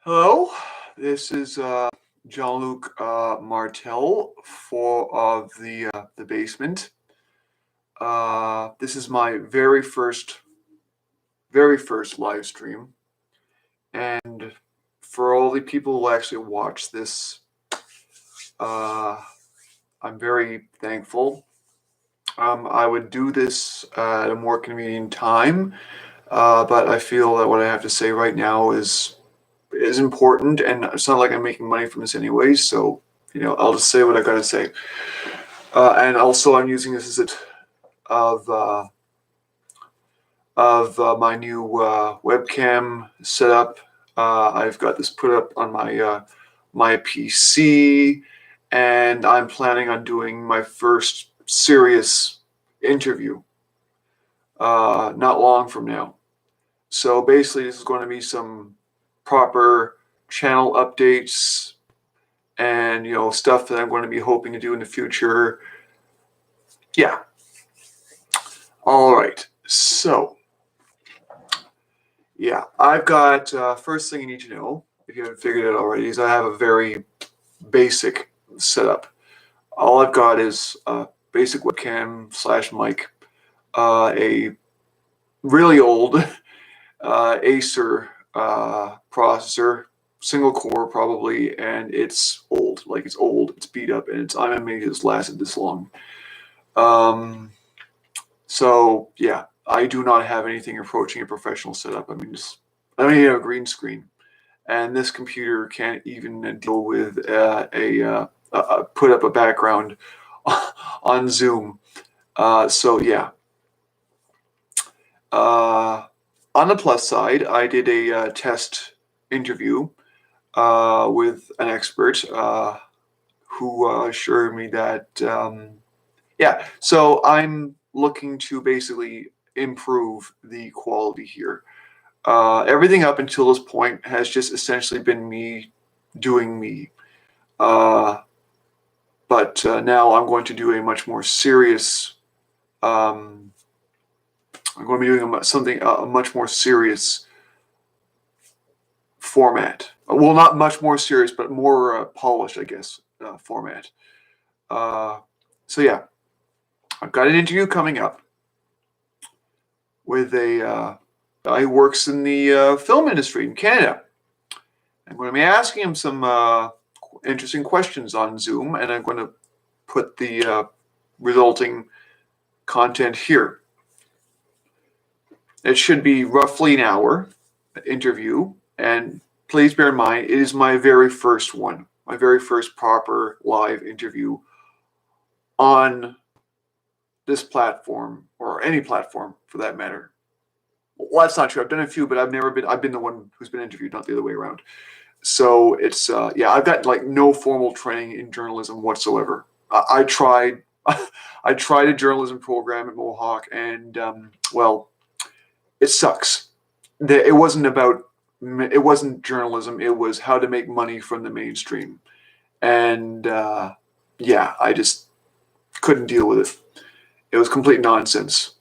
Hello, this is Jean-Luc Martel for of the basement. This is my very first live stream, and for all the people who actually watch this, uh, I'm very thankful. I would do this at a more convenient time, but I feel that what I have to say right now is important, and it's not like I'm making money from this anyways. So I'll just say what I gotta say. And also, I'm using this as of uh, my new webcam setup. I've got this put up on my PC, and I'm planning on doing my first serious interview not long from now. So basically, this is going to be some proper channel updates and stuff that I'm going to be hoping to do in the future. Yeah. All right. So yeah, I've got first thing you need to know, if you haven't figured it out already, is I have a very basic setup. All I've got is a basic webcam slash mic, a really old Acer processor, single core probably, and it's old. Like, it's old, it's beat up, and I'm amazed it's lasted this long. So yeah, I do not have anything approaching a professional setup. I don't even have a green screen, and this computer can't even deal with put up a background on Zoom. So yeah. On the plus side, I did a test interview with an expert who assured me that yeah. So I'm looking to basically improve the quality here. Everything up until this point has just essentially been me doing me. But now I'm going to do a much more serious. I'm going to be doing a much more serious format. Well, not much more serious, but more polished, I guess, format. So yeah, I've got an interview coming up with a guy who works in the film industry in Canada. I'm going to be asking him some interesting questions on Zoom, and I'm going to put the resulting content here. It should be roughly an hour interview, and please bear in mind, it is my very first one, my very first proper live interview on this platform, or any platform for that matter. Well, that's not true. I've done a few, but I've been the one who's been interviewed, not the other way around. So it's yeah, I've got like no formal training in journalism whatsoever. I tried I tried a journalism program at Mohawk, and well, it sucks. It wasn't journalism. It was how to make money from the mainstream, and yeah, I just couldn't deal with it. It was complete nonsense,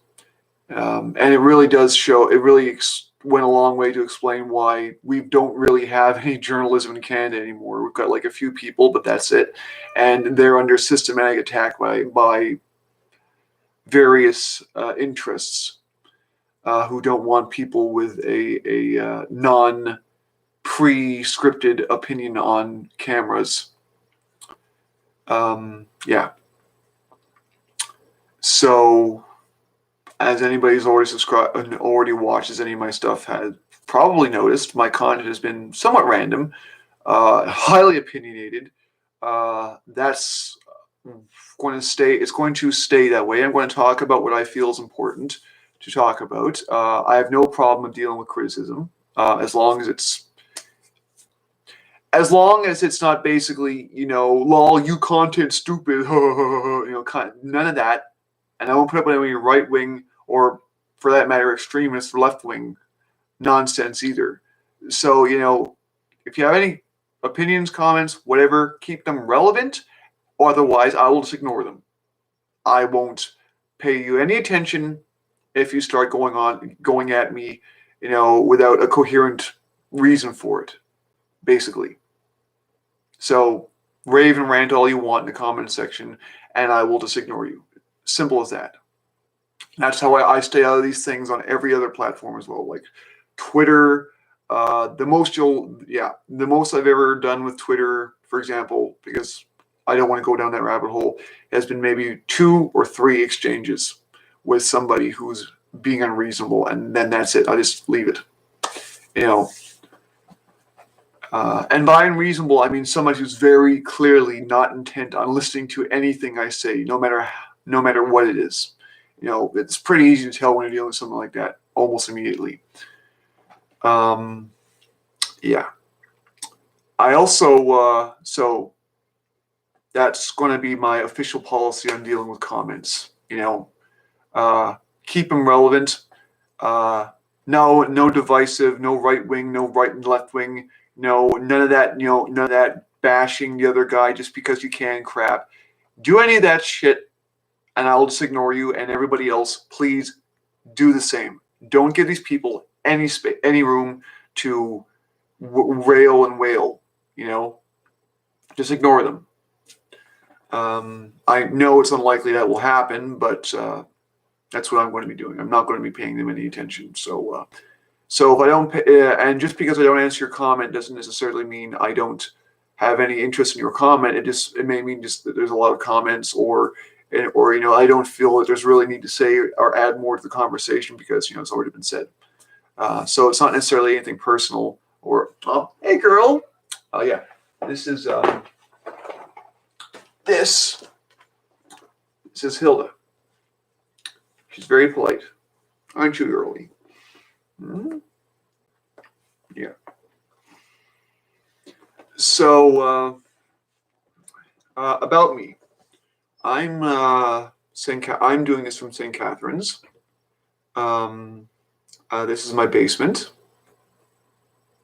and it really does show. It really went a long way to explain why we don't really have any journalism in Canada anymore. We've got like a few people, but that's it, and they're under systematic attack by various interests who don't want people with a non pre-scripted opinion on cameras. Yeah. So, as anybody who's already subscribed and already watches any of my stuff has probably noticed, my content has been somewhat random, highly opinionated. That's going to stay. It's going to stay that way. I'm going to talk about what I feel is important to talk about. I have no problem with dealing with criticism, as long as it's not basically, lol, you content stupid, none of that. And I won't put up with any right wing, or for that matter, extremist left wing nonsense either. So, if you have any opinions, comments, whatever, keep them relevant. Otherwise, I will just ignore them. I won't pay you any attention if you start going at me, without a coherent reason for it. basically. So rave and rant all you want in the comment section, and I will just ignore you. Simple as that. That's how I stay out of these things on every other platform as well, like Twitter. The most I've ever done with Twitter, for example, because I don't want to go down that rabbit hole, has been maybe 2 or 3 exchanges with somebody who's being unreasonable, and then that's it. I just leave it. And by unreasonable, I mean somebody who's very clearly not intent on listening to anything I say, no matter what it is. It's pretty easy to tell when you're dealing with something like that almost immediately. Yeah. I also, so that's going to be my official policy on dealing with comments. Keep them relevant. No divisive, no right wing, no right and left wing. No, none of that, none of that bashing the other guy just because you can crap. Do any of that shit, and I'll just ignore you, and everybody else, please do the same. Don't give these people any room to rail and wail, Just ignore them. I know it's unlikely that will happen, but that's what I'm going to be doing. I'm not going to be paying them any attention. So if I don't, and just because I don't answer your comment doesn't necessarily mean I don't have any interest in your comment. It may mean just that there's a lot of comments, or I don't feel that there's really need to say or add more to the conversation because it's already been said. So it's not necessarily anything personal. Or hey girl, yeah, this is this is Hilda. She's very polite, aren't you, girlie? Mm-hmm. Yeah. So about me, I'm doing this from St. Catharines. This is my basement,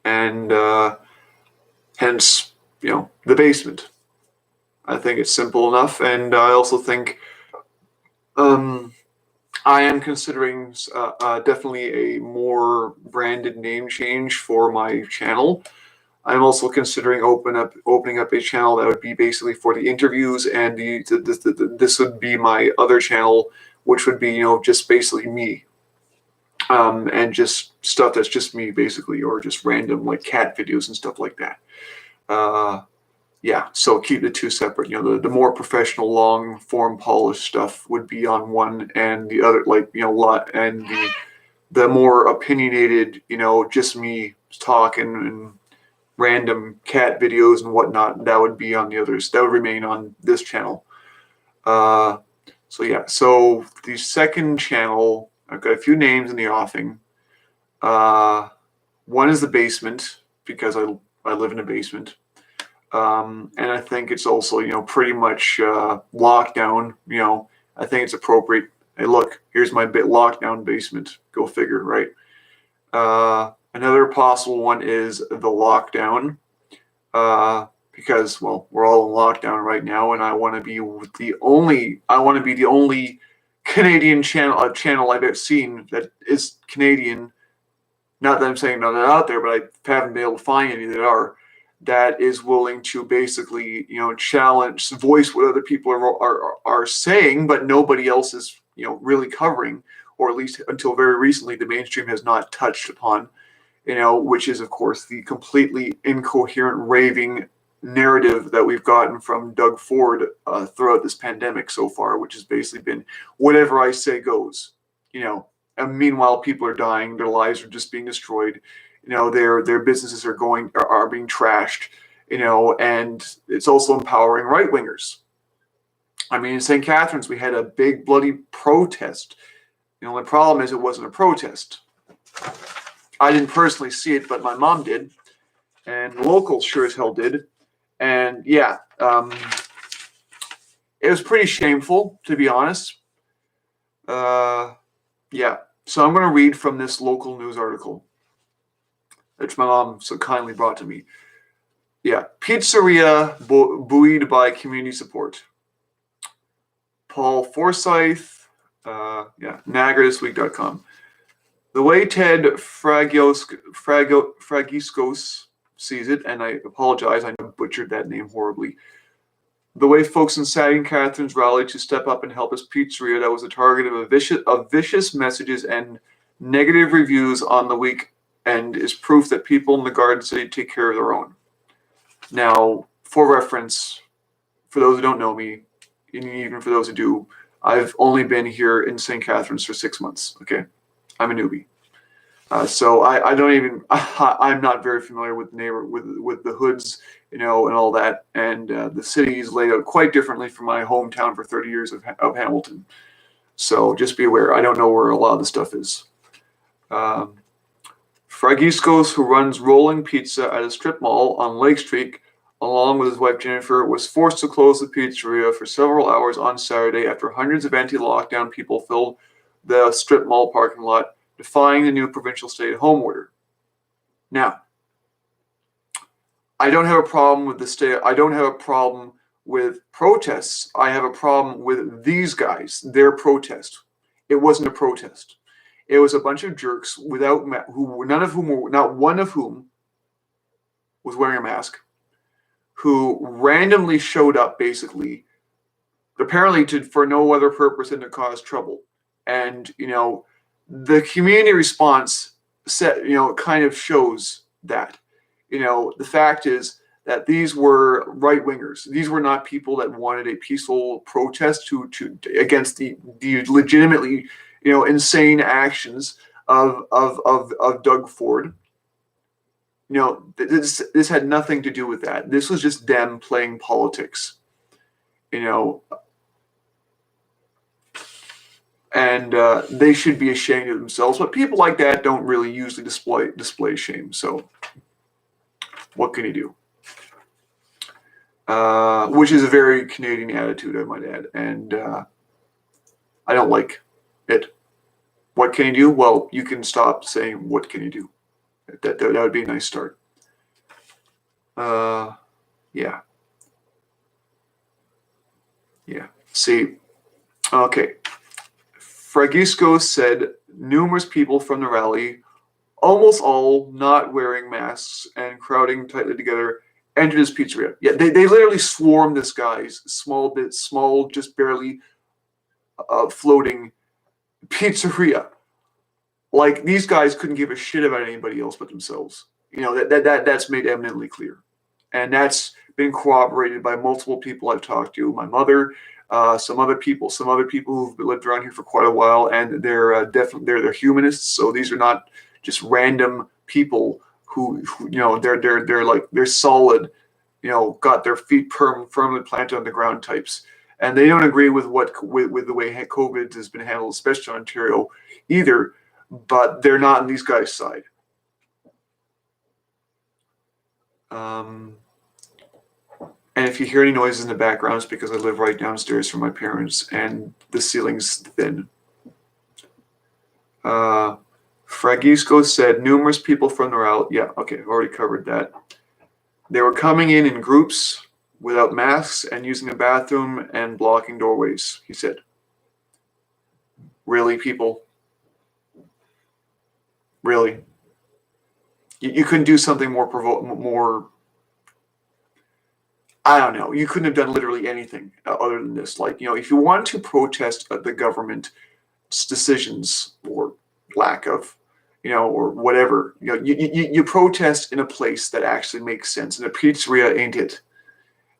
and hence the basement. I think it's simple enough, and I also think I am considering definitely a more branded name change for my channel. I'm also considering opening up a channel that would be basically for the interviews, and this would be my other channel, which would be just basically me, and just stuff that's just me basically, or just random like cat videos and stuff like that. Yeah, so keep the two separate. The more professional, long form, polished stuff would be on one, and the other, and the more opinionated, just me talking and random cat videos and whatnot, that would be on the others. That would remain on this channel. So yeah, so the second channel, I've got a few names in the offing. One is the basement, because I live in a basement. And I think it's also, pretty much lockdown. I think it's appropriate. Hey, look, here's my lockdown basement. Go figure, right? Another possible one is the lockdown, because we're all in lockdown right now, and I want to be the only Canadian channel I've ever seen that is Canadian. Not that I'm saying none out there, but I haven't been able to find any that is willing to basically, challenge, voice what other people are saying, but nobody else is, really covering, or at least until very recently, the mainstream has not touched upon, which is, of course, the completely incoherent, raving narrative that we've gotten from Doug Ford throughout this pandemic so far, which has basically been whatever I say goes, and meanwhile, people are dying, their lives are just being destroyed. Their businesses are being trashed, and it's also empowering right wingers. I mean, in St. Catharines, we had a big bloody protest. The only problem is it wasn't a protest. I didn't personally see it, but my mom did, and the locals sure as hell did. And yeah, it was pretty shameful, to be honest. Yeah, so I'm going to read from this local news article, which my mom so kindly brought to me. Yeah, pizzeria buoyed by community support. Paul Forsyth, NagarThisWeek.com. The way Ted Fragiskos sees it, and I apologize, I butchered that name horribly. The way folks in St. Catharines rallied to step up and help his pizzeria that was the target of vicious messages and negative reviews on the weekend is proof that people in the Garden City take care of their own. Now, for reference, for those who don't know me, and even for those who do, I've only been here in St. Catharines for 6 months, okay? I'm a newbie. So I don't even, I'm not very familiar with with the hoods, and all that. And the city is laid out quite differently from my hometown for 30 years of Hamilton. So just be aware, I don't know where a lot of the stuff is. Fragiscos, who runs Rolling Pizza at a strip mall on Lake Street, along with his wife Jennifer, was forced to close the pizzeria for several hours on Saturday after hundreds of anti-lockdown people filled the strip mall parking lot, defying the new provincial stay-at-home order. Now, I don't have a problem with the stay. I don't have a problem with protests. I have a problem with these guys. Their protest. It wasn't a protest. It was a bunch of jerks not one of whom was wearing a mask, who randomly showed up, basically, apparently for no other purpose than to cause trouble. And the community response kind of shows that. The fact is that these were right wingers. These were not people that wanted a peaceful protest against the legitimately insane actions of Doug Ford. This had nothing to do with that. This was just them playing politics. And they should be ashamed of themselves. But people like that don't really usually display shame. So what can you do? Which is a very Canadian attitude, I might add. And I don't like it. What can you do? Well, you can stop saying, what can you do? That would be a nice start. Yeah. See, okay. Fragisco said numerous people from the rally, almost all not wearing masks and crowding tightly together, entered his pizzeria. Yeah, they literally swarmed this guy's small, just barely floating pizzeria. Like, these guys couldn't give a shit about anybody else but themselves. That's made eminently clear. And that's been corroborated by multiple people I've talked to. My mother, some other people who've lived around here for quite a while, and they're definitely they're humanists. So these are not just random people who they're solid, got their feet firmly planted on the ground types, and they don't agree with with the way COVID has been handled, especially in Ontario, either. But they're not on these guys' side. And if you hear any noises in the background, it's because I live right downstairs from my parents, and the ceiling's thin. Fragisco said numerous people from the rally. Yeah, okay, I've already covered that. They were coming in groups without masks and using the bathroom and blocking doorways, he said. Really, people? Really? You couldn't do something more. I don't know. You couldn't have done literally anything other than this. Like, if you want to protest the government's decisions or lack of, or whatever, you protest in a place that actually makes sense. And a pizzeria ain't it.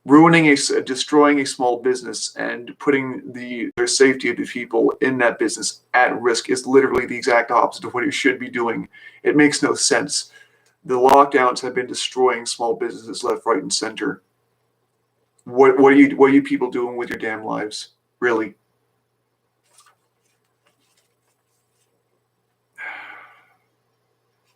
Destroying a small business and putting their safety of the people in that business at risk is literally the exact opposite of what you should be doing. It makes no sense. The lockdowns have been destroying small businesses left, right, and center. What are you people doing with your damn lives? Really?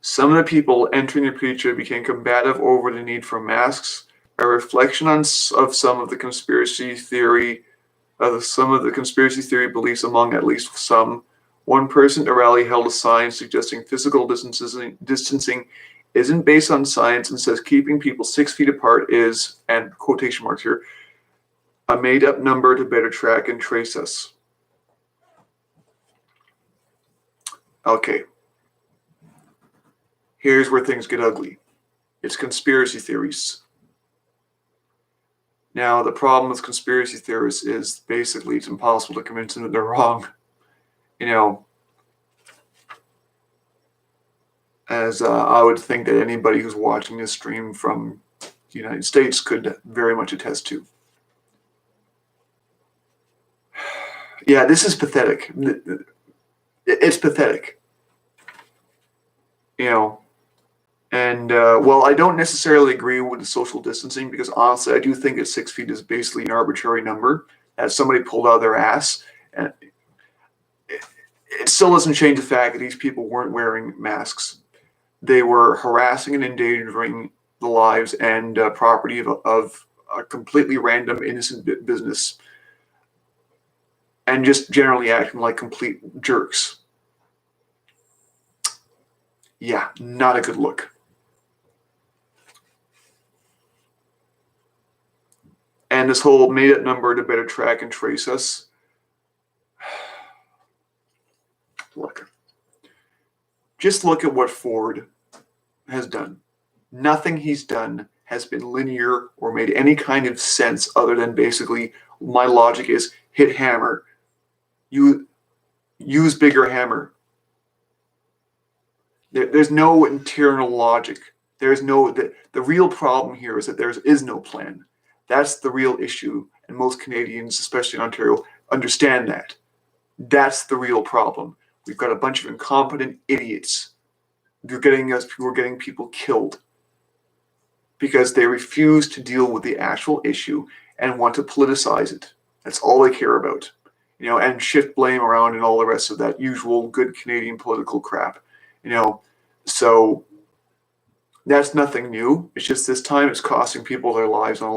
Some of the people entering the pizzeria became combative over the need for masks, a reflection of some of the conspiracy theory beliefs among at least some. One person at a rally held a sign suggesting physical distancing isn't based on science and says keeping people 6 feet apart is, and quotation marks here, a made-up number to better track and trace us. Okay. Here's where things get ugly. It's conspiracy theories. Now, the problem with conspiracy theorists is basically it's impossible to convince them that they're wrong. You know, as I would think that anybody who's watching this stream from the United States could very much attest to. Yeah, this is pathetic. It's pathetic. You know, and well, I don't necessarily agree with the social distancing because honestly, I do think that 6 feet is basically an arbitrary number that somebody pulled out of their ass, and it still doesn't change the fact that these people weren't wearing masks. They were harassing and endangering the lives and property of a completely random, innocent business, and just generally acting like complete jerks. Yeah, not a good look. And this whole made-up number to better track and trace us. Look. Just look at what Ford has done. Nothing he's done has been linear or made any kind of sense other than basically my logic is hit hammer. You use bigger hammer. There's no internal logic. There's no the real problem here is that there is no plan. That's the real issue, and most Canadians, especially in Ontario, understand that. That's the real problem. We've got a bunch of incompetent idiots who are getting people killed because they refuse to deal with the actual issue and want to politicize it. That's all they care about, you know, and shift blame around and all the rest of that usual good Canadian political crap, you know. So that's nothing new. It's just this time it's costing people their lives on a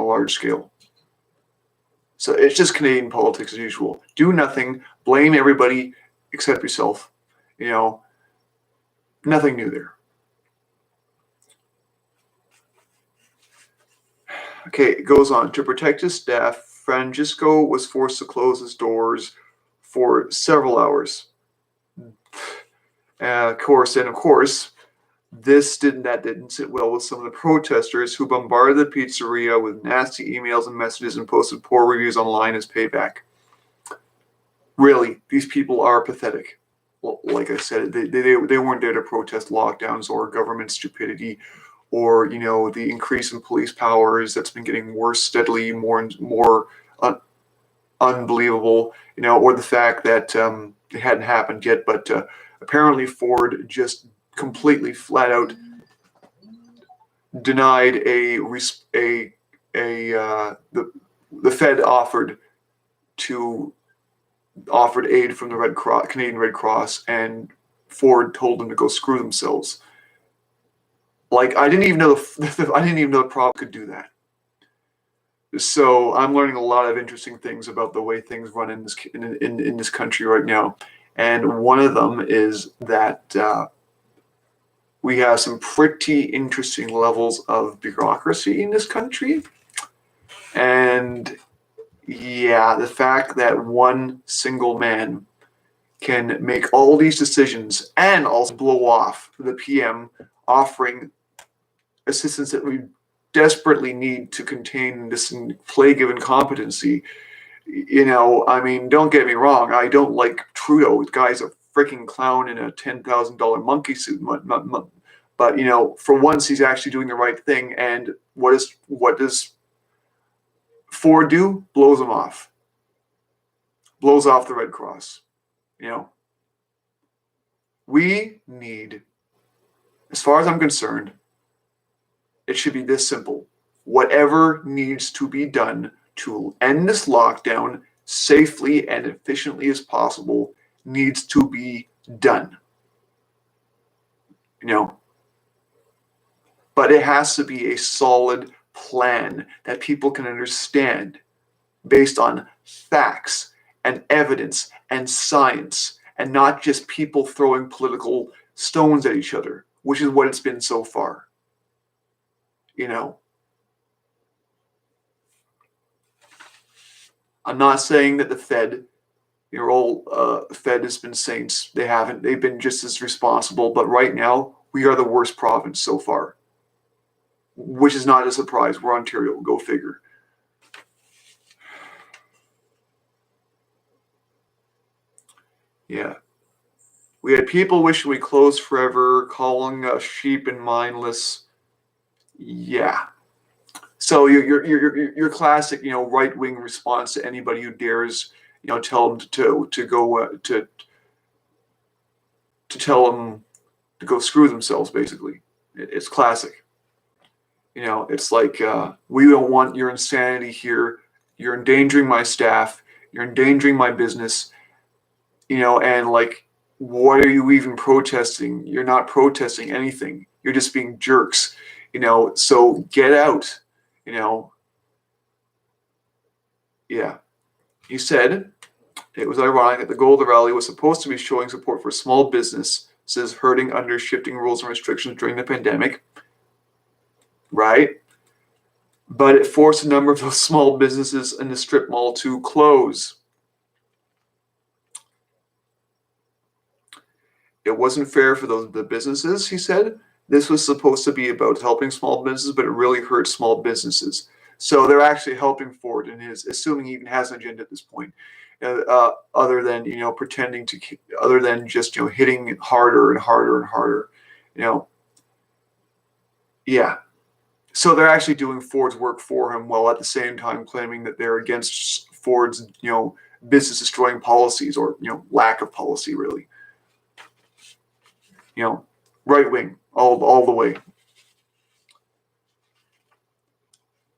large scale. So it's just Canadian politics as usual. Do nothing, blame everybody except yourself. You know, nothing new there. Okay, it goes on. To protect his staff, Francisco was forced to close his doors for several hours. Of course, that didn't sit well with some of the protesters who bombarded the pizzeria with nasty emails and messages and posted poor reviews online as payback. Really, these people are pathetic. Well, like I said, they weren't there to protest lockdowns or government stupidity or, you know, the increase in police powers that's been getting worse steadily, more and more unbelievable, you know, or the fact that it hadn't happened yet, but apparently Ford just completely flat out denied the Fed offered aid from the Canadian Red Cross, and Ford told them to go screw themselves. Like I didn't even know the prop could do that. So I'm learning a lot of interesting things about the way things run in this country right now, and one of them is that we have some pretty interesting levels of bureaucracy in this country, and yeah, the fact that one single man can make all these decisions and also blow off the PM offering assistance that we desperately need to contain this plague of incompetency. You know, I mean, don't get me wrong. I don't like Trudeau. The guy's a freaking clown in a $10,000 monkey suit. But, you know, for once he's actually doing the right thing. And what does Ford do? Blows him off. Blows off the Red Cross. You know, we need, as far as I'm concerned, it should be this simple. Whatever needs to be done to end this lockdown safely and efficiently as possible needs to be done. You know, but it has to be a solid plan that people can understand based on facts and evidence and science, and not just people throwing political stones at each other, which is what it's been so far. You know, I'm not saying that the Fed, your old Fed has been saints. They haven't. They've been just as responsible. But right now, we are the worst province so far. which is not a surprise. We're Ontario. Go figure. Yeah. We had people wishing we closed forever, calling us sheep and mindless. Yeah. So your classic, right wing response to anybody who dares, tell them to go to tell them to go screw themselves. Basically, it's classic. It's like we don't want your insanity here. You're endangering my staff. You're endangering my business. And like, what are you even protesting? You're not protesting anything. You're just being jerks. So get out. Yeah. He said it was ironic that the goal of the rally was supposed to be showing support for small businesses hurting under shifting rules and restrictions during the pandemic, right? But it forced a number of those small businesses in the strip mall to close. It wasn't fair for the businesses, he said. This was supposed to be about helping small businesses, but it really hurt small businesses. So they're actually helping Ford, and is assuming he even has an agenda at this point, other than pretending to, other than just hitting harder and harder and harder, yeah. So they're actually doing Ford's work for him, while at the same time claiming that they're against Ford's business destroying policies, or lack of policy, really. Right wing all the way.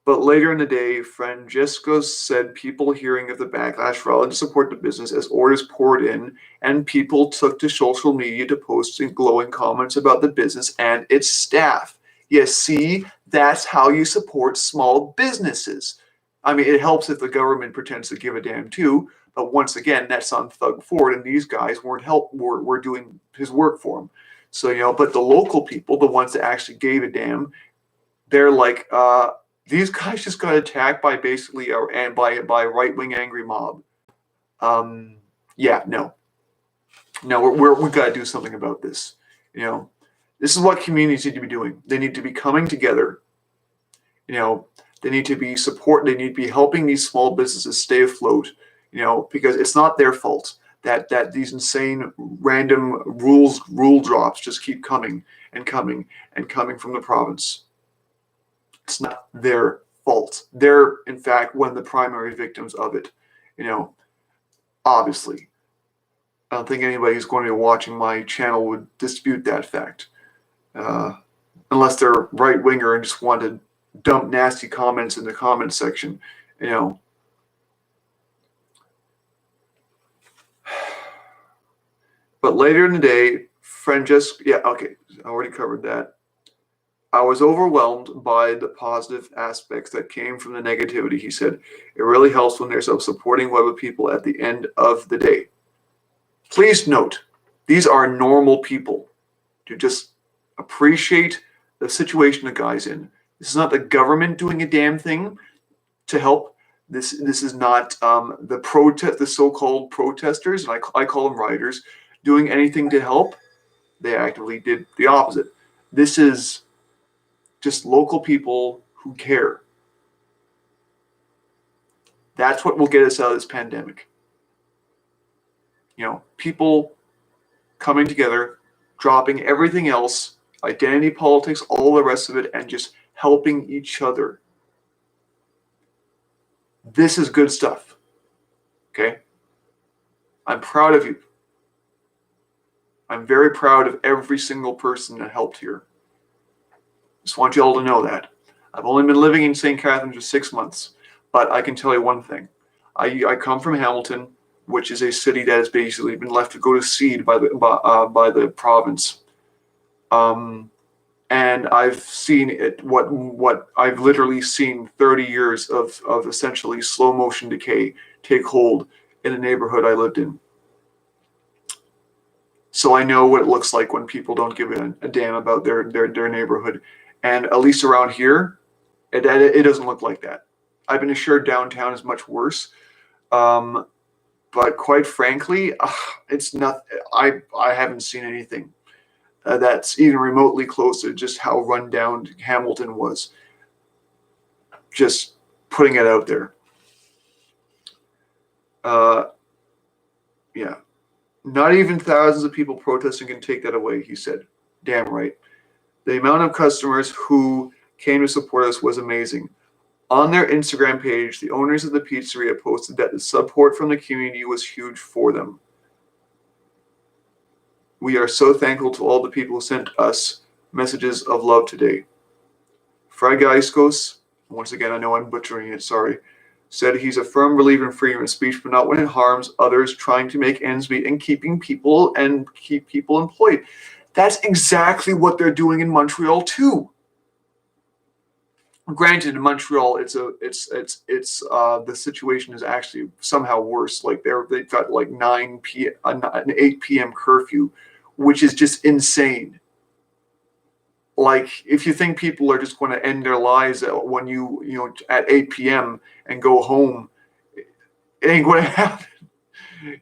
But later in the day, Francesco said people hearing of the backlash rallied to support the business as orders poured in, and people took to social media to post glowing comments about the business and its staff. You see, that's how you support small businesses. I mean, it helps if the government pretends to give a damn too, but once again, that's on Thug Ford, and these guys were doing his work for him. So, but the local people, the ones that actually gave a damn, they're like, these guys just got attacked by basically and by right wing angry mob. Yeah, no, we've got to do something about this. This is what communities need to be doing. They need to be coming together. They need to be They need to be helping these small businesses stay afloat. Because it's not their fault that these insane random rule drops just keep coming and coming and coming from the province. It's not their fault. They're, in fact, one of the primary victims of it. Obviously. I don't think anybody who's going to be watching my channel would dispute that fact. Unless they're right-winger and just want to dump nasty comments in the comment section. But later in the day, Francesco, yeah, okay, I already covered that. I was overwhelmed by the positive aspects that came from the negativity, he said. It really helps when there's a supporting web of people at the end of the day. Please note, these are normal people to just appreciate the situation the guy's in. This is not the government doing a damn thing to help. This is not the so-called protesters, and I call them rioters, doing anything to help. They actively did the opposite. This is just local people who care. That's what will get us out of this pandemic. People coming together, dropping everything else, identity politics, all the rest of it, and just helping each other. This is good stuff. Okay? I'm proud of you. I'm very proud of every single person that helped here. Just want you all to know that. I've only been living in St. Catharines for 6 months, but I can tell you one thing. I come from Hamilton, which is a city that has basically been left to go to seed by the province. And I've seen it. What I've literally seen 30 years of essentially slow motion decay take hold in the neighborhood I lived in. So I know what it looks like when people don't give a damn about their neighborhood. And at least around here, it doesn't look like that. I've been assured downtown is much worse. But quite frankly, it's not. I haven't seen anything. that's even remotely close to just how run down Hamilton was. Just putting it out there. Yeah. Not even thousands of people protesting can take that away, he said. Damn right. The amount of customers who came to support us was amazing. On their Instagram page, the owners of the pizzeria posted that the support from the community was huge for them. We are so thankful to all the people who sent us messages of love today. Fragaiskos, once again, I know I'm butchering it, sorry, said he's a firm believer in freedom of speech, but not when it harms others trying to make ends meet and keep people employed. That's exactly what they're doing in Montreal too. Granted, in Montreal, the situation is actually somehow worse. Like they've got like 9 p.m. an 8 p.m. curfew, which is just insane. Like if you think people are just going to end their lives when at 8 p.m. and go home, it ain't going to happen.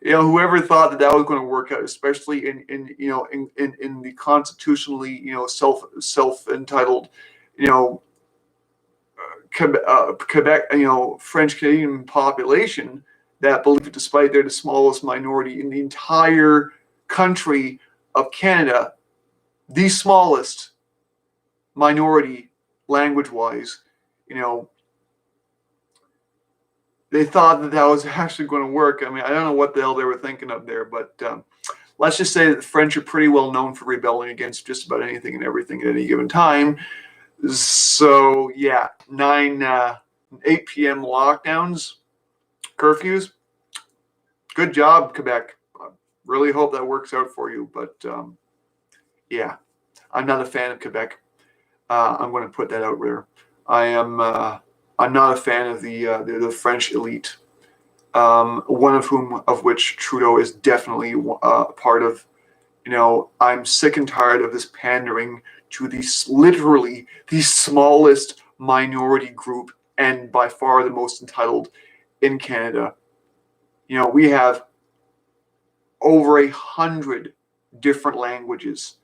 Whoever thought that was going to work out, especially in the constitutionally self entitled Quebec French Canadian population that believe, despite they're the smallest minority in the entire country of Canada, the smallest minority language-wise, they thought that was actually going to work. I mean, I don't know what the hell they were thinking of there, but let's just say that the French are pretty well known for rebelling against just about anything and everything at any given time. So yeah, 8 p.m. lockdowns, curfews. Good job, Quebec. I really hope that works out for you. But yeah, I'm not a fan of Quebec. I'm going to put that out there. I'm not a fan of the French elite. One of which Trudeau is definitely part of. I'm sick and tired of this pandering to literally the smallest minority group and by far the most entitled in Canada. We have over 100 different languages,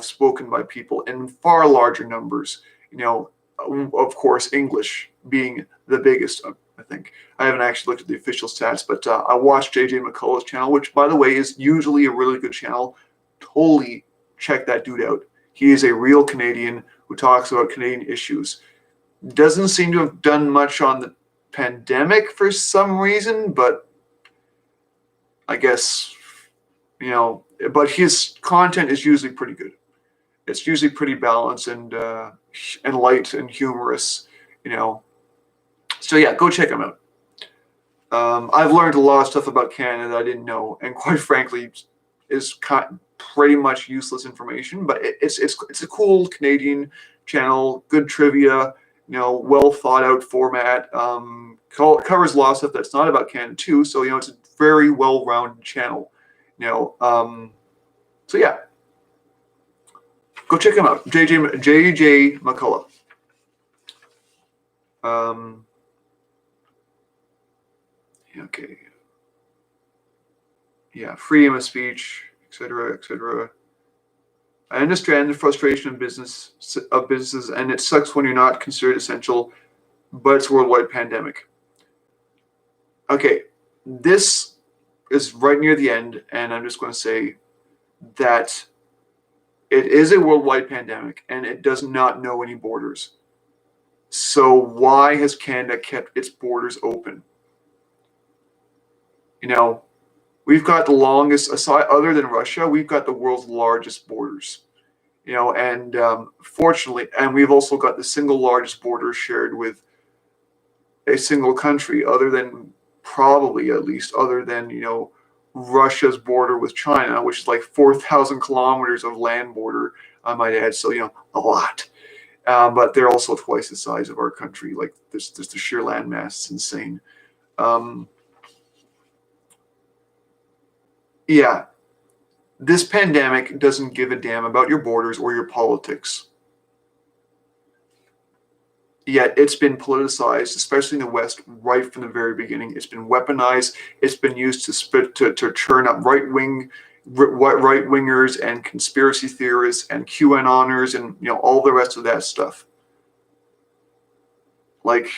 spoken by people in far larger numbers. Of course, English being the biggest. I think I haven't actually looked at the official stats, but I watched JJ McCullough's channel, which, by the way, is usually a really good channel. Totally check that dude out. He is a real Canadian who talks about Canadian issues. Doesn't seem to have done much on the pandemic for some reason, but I guess, but his content is usually pretty good. It's usually pretty balanced and light and humorous, So yeah, go check him out. I've learned a lot of stuff about Canada that I didn't know, and quite frankly, is pretty much useless information. But it's a cool Canadian channel, good trivia, well thought out format. Covers a lot of stuff that's not about Canada too. So it's a very well rounded channel. So yeah, go check him out, JJ McCullough. Okay. Yeah, freedom of speech, etc., etc. I understand the frustration of businesses, and it sucks when you're not considered essential, but it's a worldwide pandemic. Okay, this is right near the end, and I'm just going to say that it is a worldwide pandemic, and it does not know any borders. So why has Canada kept its borders open? We've got the longest, aside other than Russia, we've got the world's largest borders. And fortunately, and we've also got the single largest border shared with a single country, other than Russia's border with China, which is like 4,000 kilometers of land border, I might add. So a lot. But they're also twice the size of our country. Like just the sheer land mass is insane. Yeah, this pandemic doesn't give a damn about your borders or your politics. Yet it's been politicized, especially in the West, right from the very beginning. It's been weaponized. It's been used to churn up right-wing, right wingers and conspiracy theorists and QAnoners and all the rest of that stuff. Like,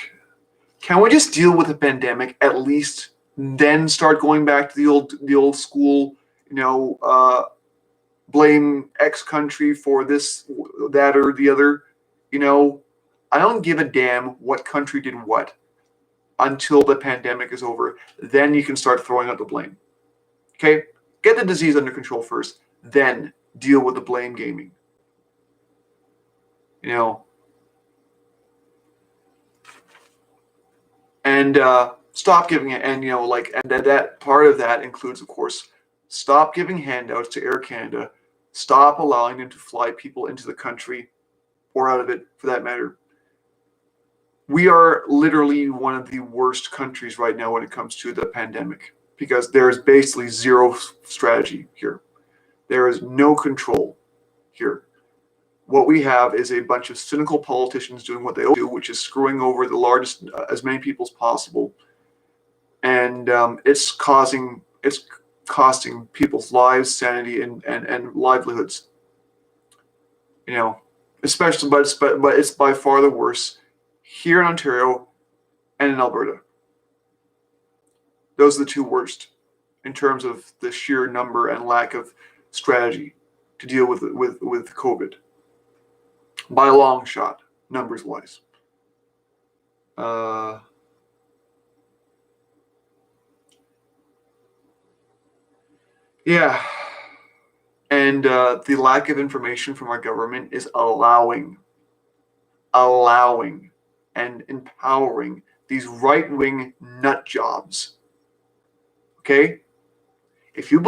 can we just deal with the pandemic at least? Then start going back to the old school, blame X country for this, that, or the other. I don't give a damn what country did what until the pandemic is over. Then you can start throwing out the blame. Okay? Get the disease under control first, then deal with the blame gaming. And stop giving it. And that part of that includes, of course, stop giving handouts to Air Canada. Stop allowing them to fly people into the country or out of it, for that matter. We are literally one of the worst countries right now when it comes to the pandemic, because there's basically zero strategy here. There is no control here. What we have is a bunch of cynical politicians doing what they do, which is screwing over the largest, as many people as possible, and it's costing people's lives, sanity, and livelihoods. Especially, but it's by far the worst here in Ontario and in Alberta. Those are the two worst in terms of the sheer number and lack of strategy to deal with COVID. By a long shot, numbers wise. Yeah. And the lack of information from our government is allowing and empowering these right-wing nut jobs. Okay? If you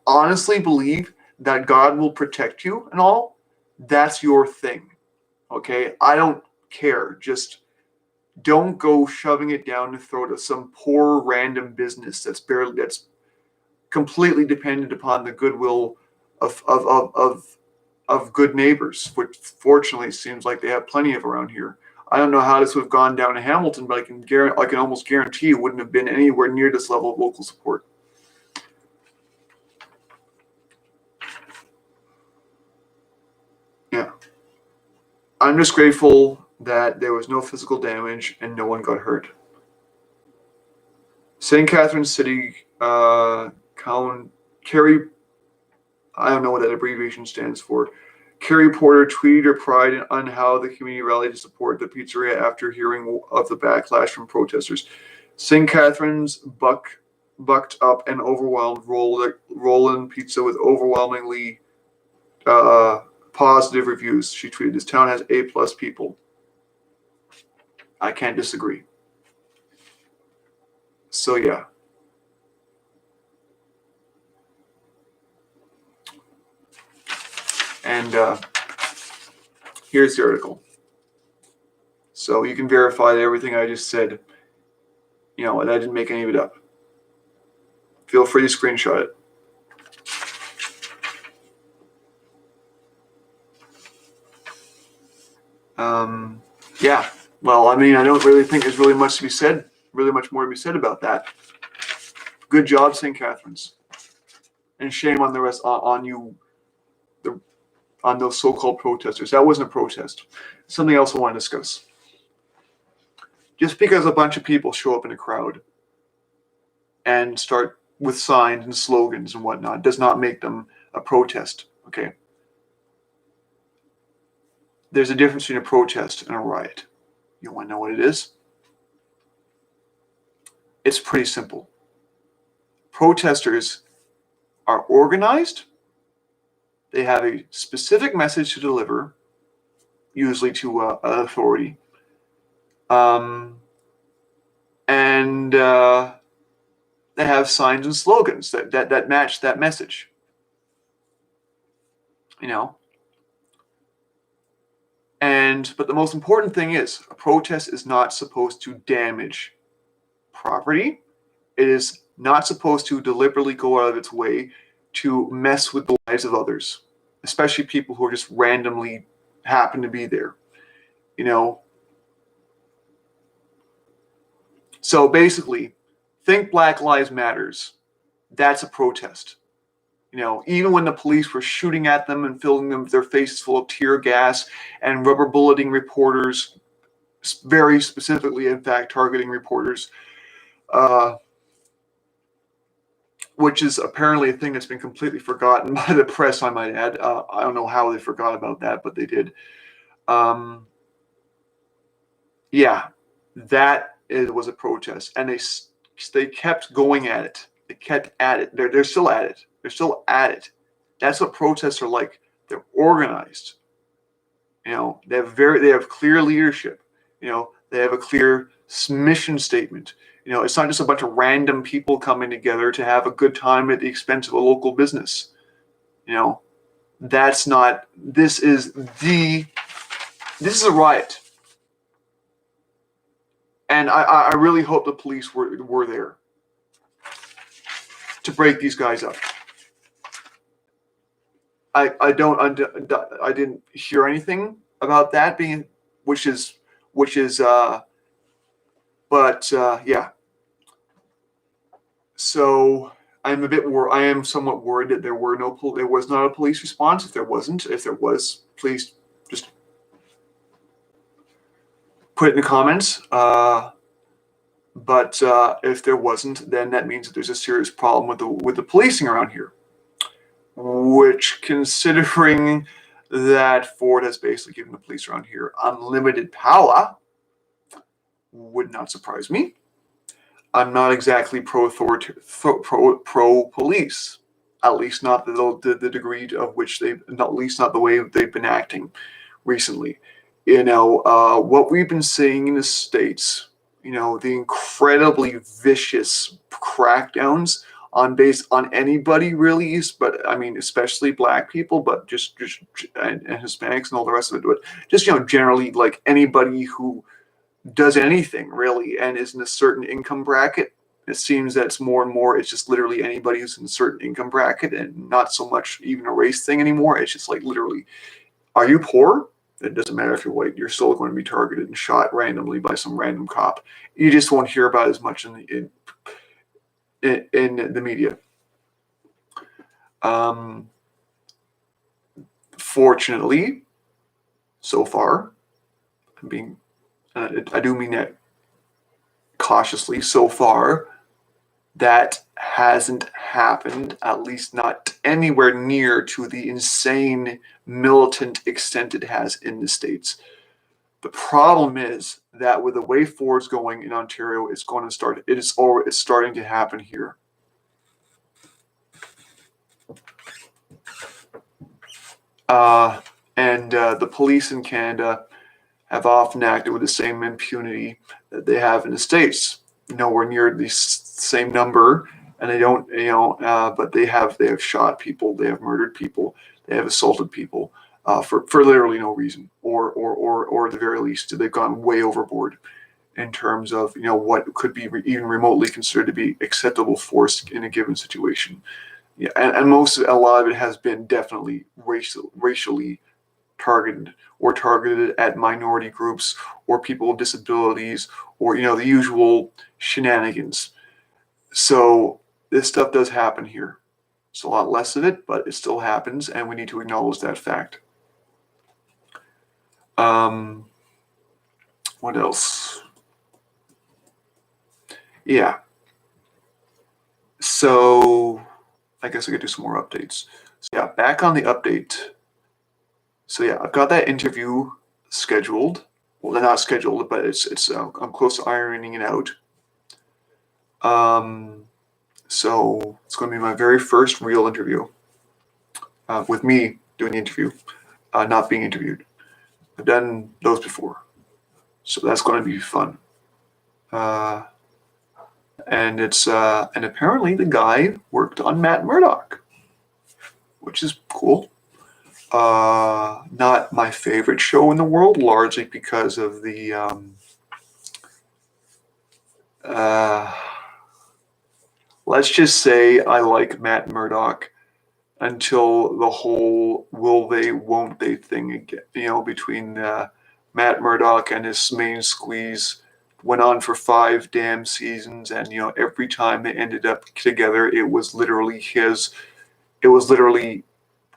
honestly believe that God will protect you and all, that's your thing. Okay? I don't care. Just don't go shoving it down the throat of some poor random business that's completely dependent upon the goodwill of good neighbors, which fortunately seems like they have plenty of around here. I don't know how this would have gone down in Hamilton, but I can almost guarantee it wouldn't have been anywhere near this level of local support. Yeah. I'm just grateful that there was no physical damage and no one got hurt. St. Catharines City, Carrie, I don't know what that abbreviation stands for. Carrie Porter tweeted her pride on how the community rallied to support the pizzeria after hearing of the backlash from protesters. St. Catharines bucked up and overwhelmed Roland Pizza with overwhelmingly positive reviews. She tweeted, "This town has A+ people." I can't disagree. So yeah. And here's the article. So you can verify that everything I just said, and I didn't make any of it up. Feel free to screenshot it. Yeah. Well, I don't really think there's really much more to be said about that. Good job, St. Catharines. And shame on the rest, on you, on those so-called protesters. That wasn't a protest. Something else I want to discuss. Just because a bunch of people show up in a crowd and start with signs and slogans and whatnot does not make them a protest, okay? There's a difference between a protest and a riot. You want to know what it is? It's pretty simple. Protesters are organized. They have a specific message to deliver, usually to an authority. And they have signs and slogans that match that message. But the most important thing is, a protest is not supposed to damage property. It is not supposed to deliberately go out of its way to mess with the lives of others, especially people who are just randomly happen to be there. So basically, think Black Lives Matters That's a protest. Even when the police were shooting at them and filling them their faces full of tear gas and rubber bulleting reporters, very specifically, in fact, targeting reporters, which is apparently a thing that's been completely forgotten by the press, I might add. I don't know how they forgot about that, but they did. Yeah, was a protest, and they kept going at it. They kept at it. They're still at it. They're still at it. That's what protests are like. They're organized. They have clear leadership. They have a clear mission statement. It's not just a bunch of random people coming together to have a good time at the expense of a local business. That's not. This is a riot. And I really hope the police were there to break these guys up. I didn't hear anything about that being, but yeah. So I am somewhat worried that there was not a police response. If there was, please just put it in the comments. But if there wasn't, then that means that there's a serious problem with the policing around here. Which, considering that Ford has basically given the police around here unlimited power, would not surprise me. I'm not exactly pro-police, at least not the degree of which at least not the way they've been acting recently. What we've been seeing in the States, the incredibly vicious crackdowns on anybody really, but I mean especially black people, but just and Hispanics and all the rest of it, but just generally like anybody who does anything really and is in a certain income bracket. It seems that it's more and more, it's just literally anybody who's in a certain income bracket and not so much even a race thing anymore. It's just like literally, are you poor? It doesn't matter if you're white, you're still going to be targeted and shot randomly by some random cop. You just won't hear about it as much in the media. Fortunately, so far, I do mean that cautiously, so far, that hasn't happened, at least not anywhere near to the insane militant extent it has in the States. The problem is that with the way Ford's going in Ontario, it's starting to happen here. And the police in Canada have often acted with the same impunity that they have in the States. Nowhere near the same number, and they don't, but they have shot people, they have murdered people, they have assaulted people for literally no reason, or at the very least, they've gone way overboard in terms of what could be even remotely considered to be acceptable force in a given situation. Yeah, and a lot of it has been definitely racially targeted at minority groups or people with disabilities or the usual shenanigans. So this stuff does happen here. It's a lot less of it, but it still happens, and we need to acknowledge that fact. What else? Yeah. So I guess I could do some more updates. So yeah, back on the update. So yeah, I've got that interview scheduled. Well, they're not scheduled, but it's I'm close to ironing it out. So it's going to be my very first real interview with me doing the interview, not being interviewed. I've done those before, so that's going to be fun. And apparently the guy worked on Matt Murdock, which is cool. Not my favorite show in the world, largely because of the let's just say I like Matt Murdock until the whole will they, won't they thing again, between Matt Murdock and his main squeeze, went on for 5 damn seasons, and every time they ended up together, it was literally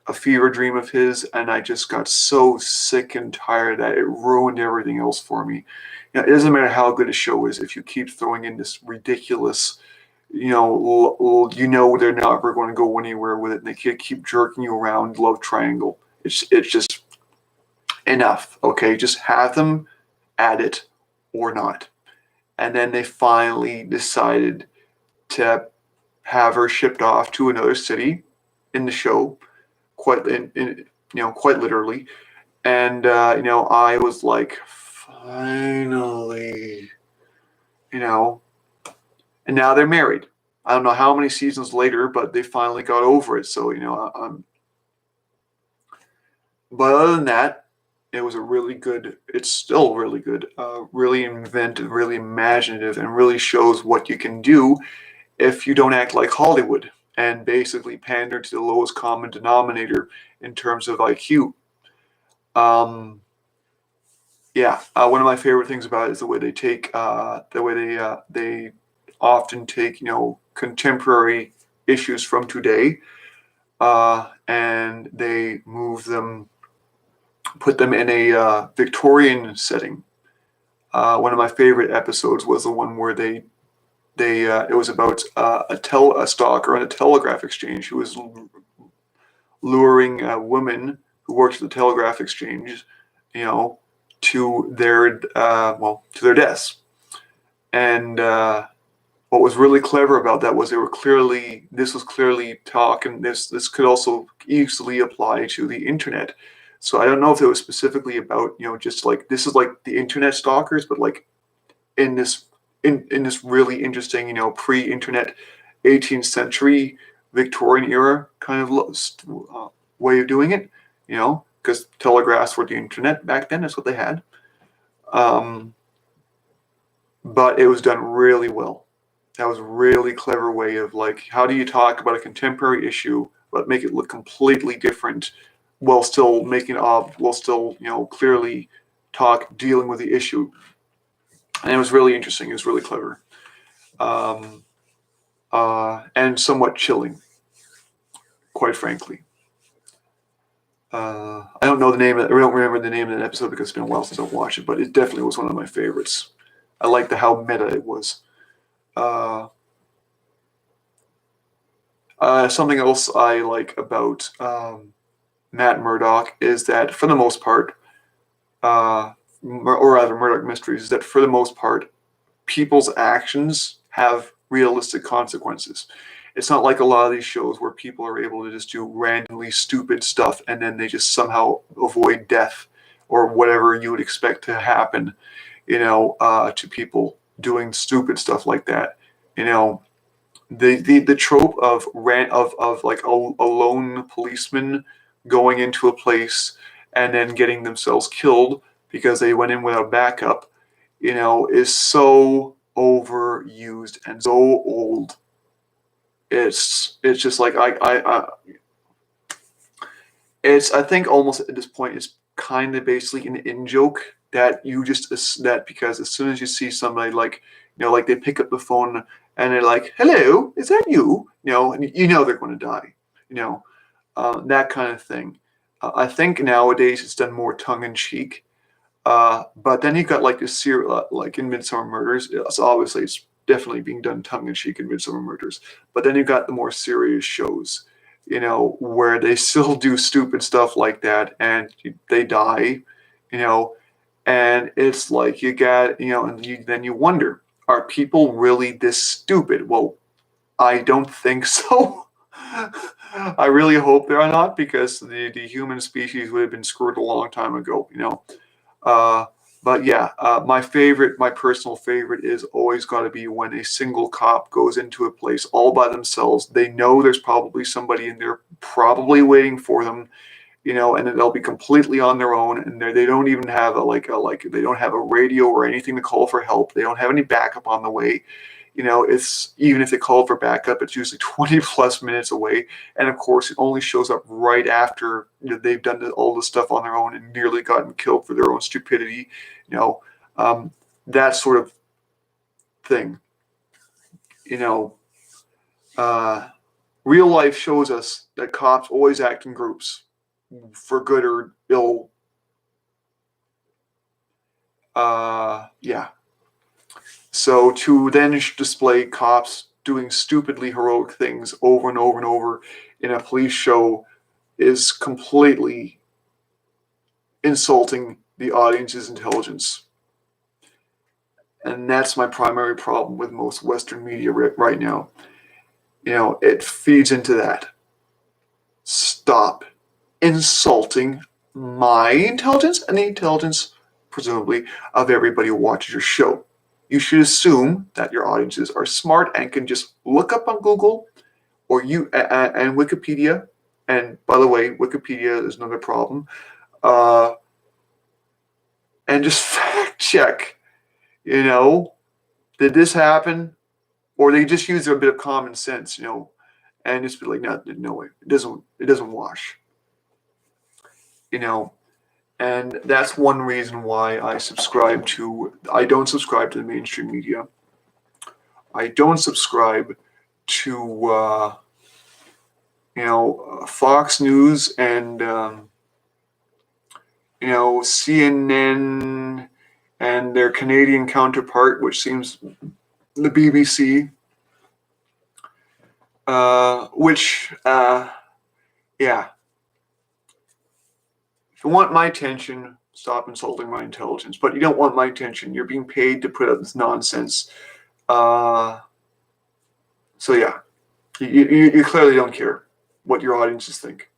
a fever dream of his, and I just got so sick and tired that it ruined everything else for me. It doesn't matter how good a show is if you keep throwing in this ridiculous, they're never going to go anywhere with it, and they keep jerking you around love triangle. It's just enough, okay? Just have them at it or not. And then they finally decided to have her shipped off to another city in the show, quite literally. And I was like, finally, and now they're married. I don't know how many seasons later, but they finally got over it. So but other than that, it was it's still really good, really inventive, really imaginative, and really shows what you can do if you don't act like Hollywood and basically pander to the lowest common denominator in terms of IQ. One of my favorite things about it is the way they take, they often take, contemporary issues from today, and they put them in a Victorian setting. One of my favorite episodes was the one where it was about a stalker on a telegraph exchange who was luring a woman who worked at the telegraph exchange, to their deaths. And what was really clever about that was this was clearly talk, and this could also easily apply to the internet. So I don't know if it was specifically about, just like this is like the internet stalkers, but like in this really interesting, pre-internet 18th century Victorian era kind of way of doing it, because telegraphs were the internet back then. That's what they had. But it was done really well. That was a really clever way of like, how do you talk about a contemporary issue but make it look completely different while still clearly dealing with the issue. And it was really interesting. It was really clever, and somewhat chilling, quite frankly. I don't remember the name of that episode because it's been a while since I've watched it, but it definitely was one of my favorites. I liked how meta it was. Something else I like about Matt Murdock is that for the most part, or rather Murdoch Mysteries, is that for the most part, people's actions have realistic consequences. It's not like a lot of these shows where people are able to just do randomly stupid stuff and then they just somehow avoid death or whatever you would expect to happen, to people doing stupid stuff like that. The trope of like a lone policeman going into a place and then getting themselves killed because they went in without backup, is so overused and so old. It's just like I think almost at this point it's kind of basically an in-joke that that because as soon as you see somebody like they pick up the phone and they're like, "Hello, is that you?" And they're going to die. That kind of thing. I think nowadays it's done more tongue-in-cheek. But then you got like this like in Midsummer Murders. Obviously, it's definitely being done tongue-in-cheek in Midsummer Murders. But then you got the more serious shows, where they still do stupid stuff like that and they die, and it's like you got, and then you wonder, are people really this stupid? Well, I don't think so. I really hope they are not, because the human species would have been screwed a long time ago, But yeah, my personal favorite is always got to be when a single cop goes into a place all by themselves. They know there's probably somebody in there probably waiting for them, and then they'll be completely on their own, and they don't even have they don't have a radio or anything to call for help. They don't have any backup on the way. It's even if they call for backup, it's usually 20 plus minutes away. And of course, it only shows up right after they've done all this stuff on their own and nearly gotten killed for their own stupidity. That sort of thing. Real life shows us that cops always act in groups, for good or ill. Yeah. So to then display cops doing stupidly heroic things over and over and over in a police show is completely insulting the audience's intelligence. And that's my primary problem with most Western media right now. It feeds into that. Stop insulting my intelligence and the intelligence, presumably, of everybody who watches your show. You should assume that your audiences are smart and can just look up on Google or and Wikipedia. And by the way, Wikipedia is another problem. And just fact check. Did this happen? Or they just use a bit of common sense, and just be like, no way, it doesn't wash. And that's one reason why I don't subscribe to the mainstream media. I don't subscribe to Fox News and CNN and their Canadian counterpart, which seems the BBC, yeah. If you want my attention, stop insulting my intelligence. But you don't want my attention. You're being paid to put up this nonsense. So yeah, you clearly don't care what your audiences think.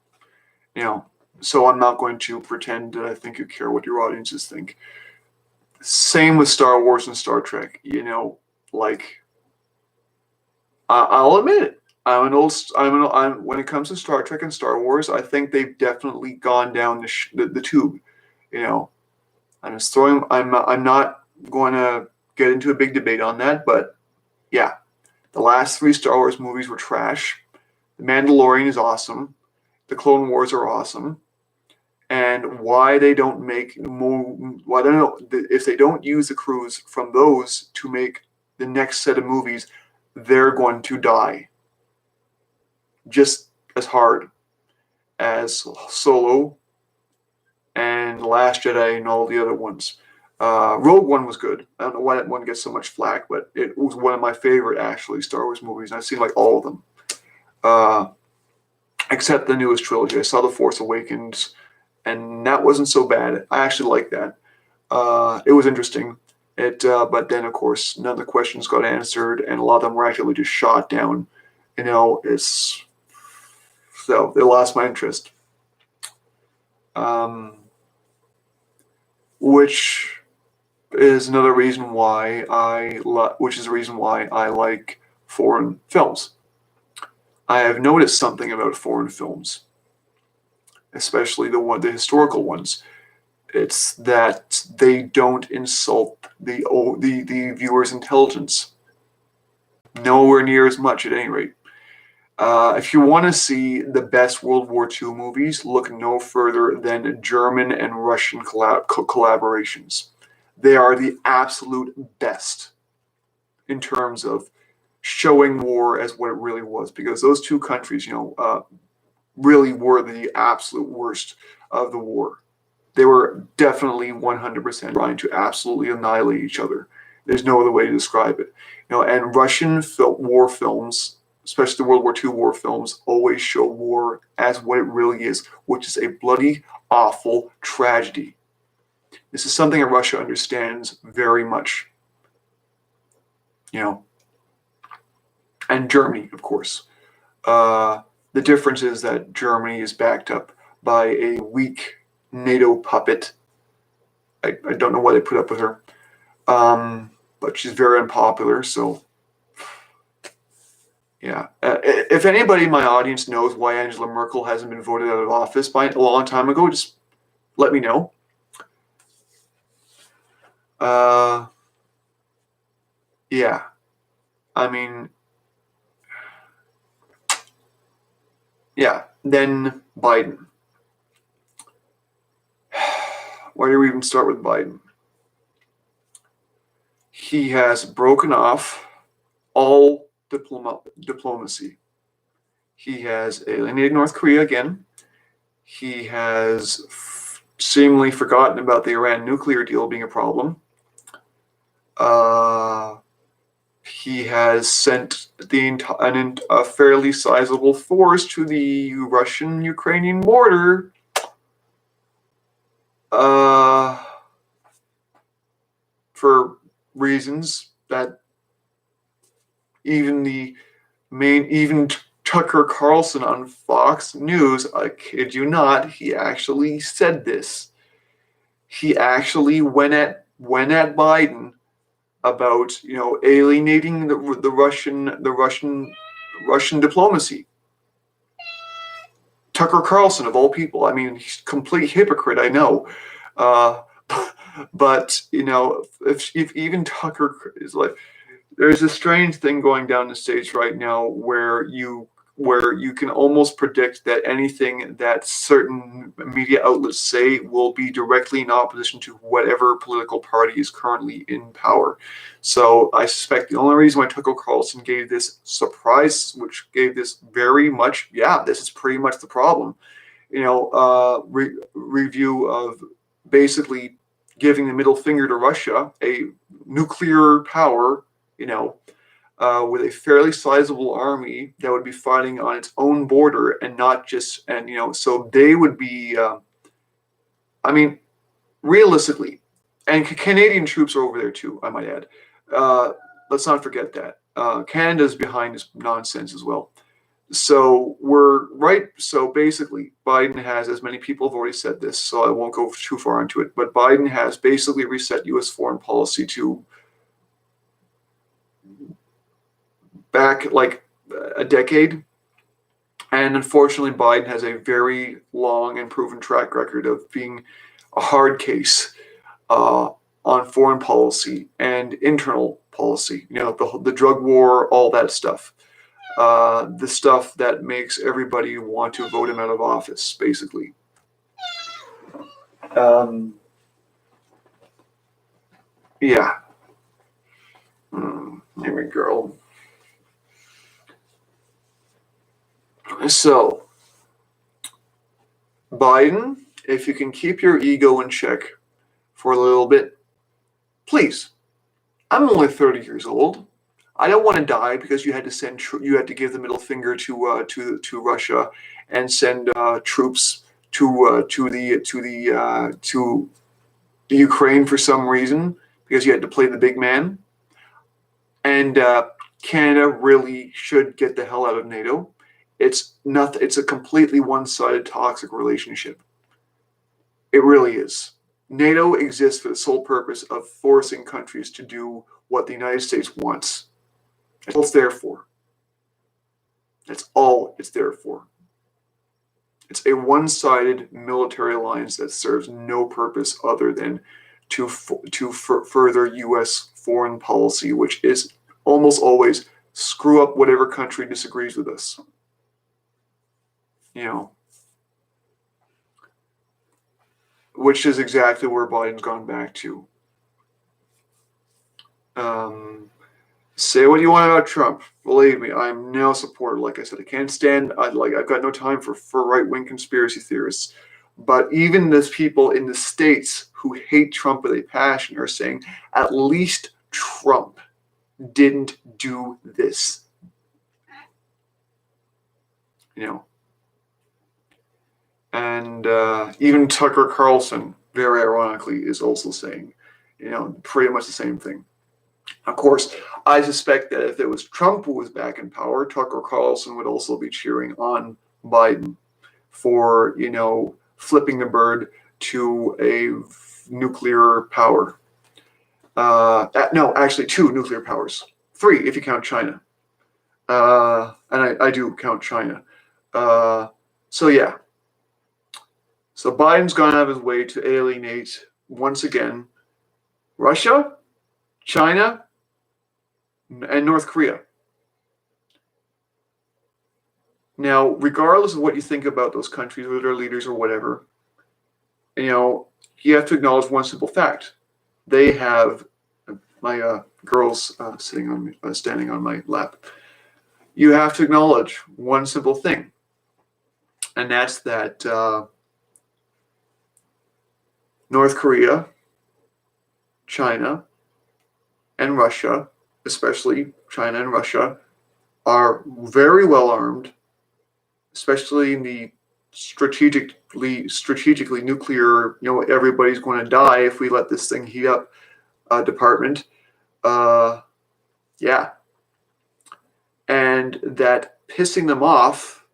So I'm not going to pretend that I think you care what your audiences think. Same with Star Wars and Star Trek. I'll admit it. When it comes to Star Trek and Star Wars, I think they've definitely gone down the tube. I'm not going to get into a big debate on that, but yeah, the last 3 Star Wars movies were trash. The Mandalorian is awesome. The Clone Wars are awesome. And why they don't make more? Well, I don't know if they don't use the crews from those to make the next set of movies, they're going to die just as hard as Solo and The Last Jedi and all the other ones. Rogue One was good. I don't know why that one gets so much flack, but it was one of my favorite, actually, Star Wars movies. And I've seen all of them, except the newest trilogy. I saw The Force Awakens, and that wasn't so bad. I actually liked that. It was interesting. But then, of course, none of the questions got answered, and a lot of them were actually just shot down. So they lost my interest. Which is another reason why I like foreign films. I have noticed something about foreign films, especially the historical ones. It's that they don't insult the viewer's intelligence. Nowhere near as much, at any rate. If you want to see the best World War II movies, look no further than German and Russian collaborations. They are the absolute best in terms of showing war as what it really was, because those two countries, really were the absolute worst of the war. They were definitely 100% trying to absolutely annihilate each other. There's no other way to describe it. And Russian war films, especially the World War II war films, always show war as what it really is, which is a bloody, awful tragedy. This is something that Russia understands very much. And Germany, of course. The difference is that Germany is backed up by a weak NATO puppet. I don't know why they put up with her. But she's very unpopular, so yeah. If anybody in my audience knows why Angela Merkel hasn't been voted out of office by a long time ago, just let me know. Yeah. I mean, yeah. Then Biden. Where do we even start with Biden? he has broken off all diplomacy. He has alienated North Korea again. He has seemingly forgotten about the Iran nuclear deal being a problem. He has sent a fairly sizable force to the Russian-Ukrainian border for reasons that even Tucker Carlson on Fox News, I kid you not, he actually said this. He actually went at Biden about alienating the Russian diplomacy. Tucker Carlson of all people. I mean, he's a complete hypocrite, I know. But if even Tucker is like, there's a strange thing going down the States right now where you can almost predict that anything that certain media outlets say will be directly in opposition to whatever political party is currently in power. So I suspect the only reason why Tucker Carlson gave this surprise, which gave this very much, this is pretty much the problem, review of basically giving the middle finger to Russia, a nuclear power, with a fairly sizable army that would be fighting on its own border and not just, so they would be, realistically, and Canadian troops are over there too, I might add. Let's not forget that. Canada's behind this nonsense as well. So so basically, Biden has, as many people have already said this, so I won't go too far into it, but Biden has basically reset U.S. foreign policy to back like a decade. And unfortunately, Biden has a very long and proven track record of being a hard case on foreign policy and internal policy, the drug war, all that stuff. The stuff that makes everybody want to vote him out of office, basically. Yeah. Here we go. So, Biden, if you can keep your ego in check for a little bit, please. I'm only 30 years old. I don't want to die because you had to give the middle finger to Russia and send troops to Ukraine for some reason because you had to play the big man. And Canada really should get the hell out of NATO. It's a completely one-sided toxic relationship. It really is. NATO exists for the sole purpose of forcing countries to do what the United States wants. That's all it's there for. That's all it's there for. It's a one-sided military alliance that serves no purpose other than to further U.S. foreign policy, which is almost always screw up whatever country disagrees with us. Which is exactly where Biden's gone back to. Say what you want about Trump. Believe me, I'm now a supporter. Like I said, I can't stand. I've got no time for right-wing conspiracy theorists. But even those people in the States who hate Trump with a passion are saying, at least Trump didn't do this. And even Tucker Carlson, very ironically, is also saying, pretty much the same thing. Of course, I suspect that if it was Trump who was back in power, Tucker Carlson would also be cheering on Biden for, flipping the bird to a nuclear power. No, actually 2 nuclear powers. 3 if you count China. And I do count China. So yeah. So Biden's gone out of his way to alienate, once again, Russia, China, and North Korea. Now, regardless of what you think about those countries or their leaders or whatever, you have to acknowledge one simple fact. They have my girls standing on my lap. You have to acknowledge one simple thing, and that's that North Korea, China, and Russia, especially China and Russia, are very well armed, especially in the strategically nuclear, everybody's going to die if we let this thing heat up department. Yeah. And that pissing them off,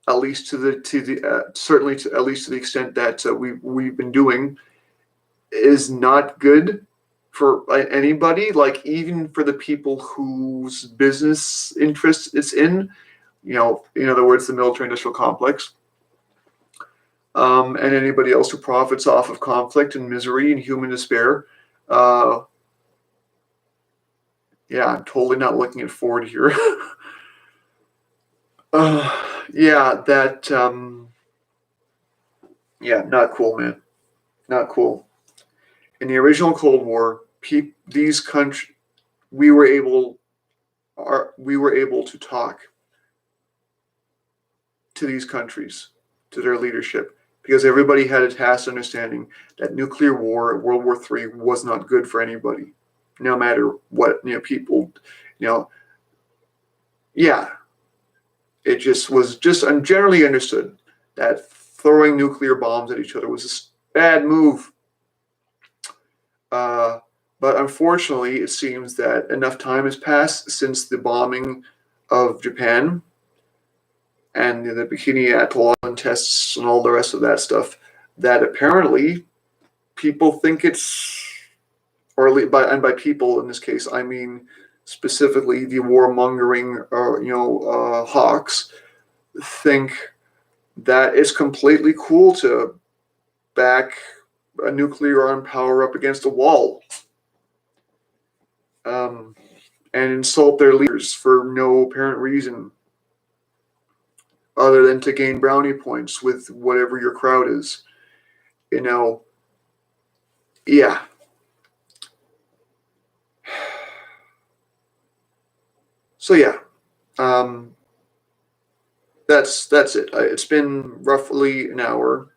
at least certainly at least to the extent that we've been doing, is not good for anybody. Like, even for the people whose business interest it's in, in other words, the military-industrial complex, and anybody else who profits off of conflict and misery and human despair. Yeah, I'm totally not looking at Ford here. Yeah, not cool, man. Not cool. In the original Cold War, these countries, we were able to talk to these countries, to their leadership, because everybody had a tacit understanding that nuclear war, World War III, was not good for anybody, no matter what people, yeah. It just was generally understood that throwing nuclear bombs at each other was a bad move. But unfortunately, it seems that enough time has passed since the bombing of Japan and the Bikini Atoll Island tests and all the rest of that stuff, that apparently people think it's, and by people in this case, I mean specifically the warmongering, hawks, think that it's completely cool to back a nuclear armed power up against a wall, and insult their leaders for no apparent reason other than to gain brownie points with whatever your crowd is. Yeah. So yeah, that's it. It's been roughly an hour,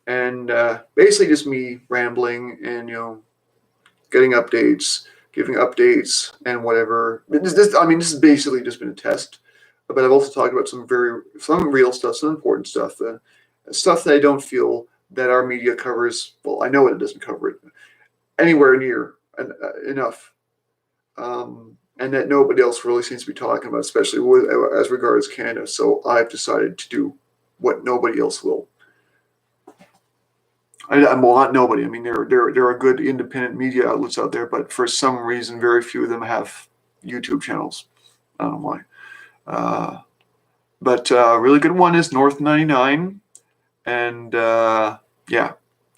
and basically just me rambling and getting updates, giving updates, and whatever. This is basically just been a test, but I've also talked about some real stuff, some important stuff, stuff that I don't feel that our media covers. Well, I know it doesn't cover it anywhere near enough. And that nobody else really seems to be talking about, especially as regards Canada. So I've decided to do what nobody else will. Well, not nobody. I mean, there are good independent media outlets out there, but for some reason, very few of them have YouTube channels. I don't know why. But a really good one is North 99, and yeah,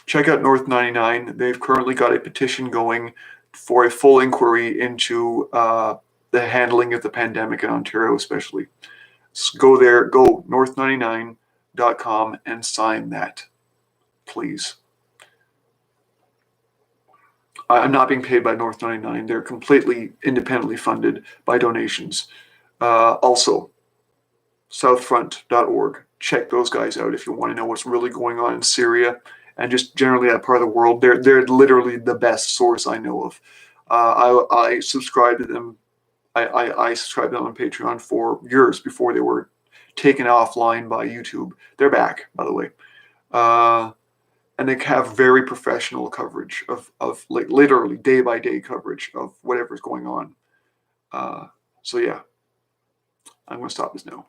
check out North 99. They've currently got a petition going for a full inquiry into the handling of the pandemic in Ontario, especially. So go there, go north99.com and sign that, please. I'm not being paid by North 99. They're completely independently funded by donations. Also, southfront.org. Check those guys out if you want to know what's really going on in Syria and just generally that part of the world. They're literally the best source I know of. I subscribe to them. I subscribed to them on Patreon for years before they were taken offline by YouTube. They're back, by the way. And they have very professional coverage of like literally day by day coverage of whatever's going on. So yeah, I'm going to stop this now.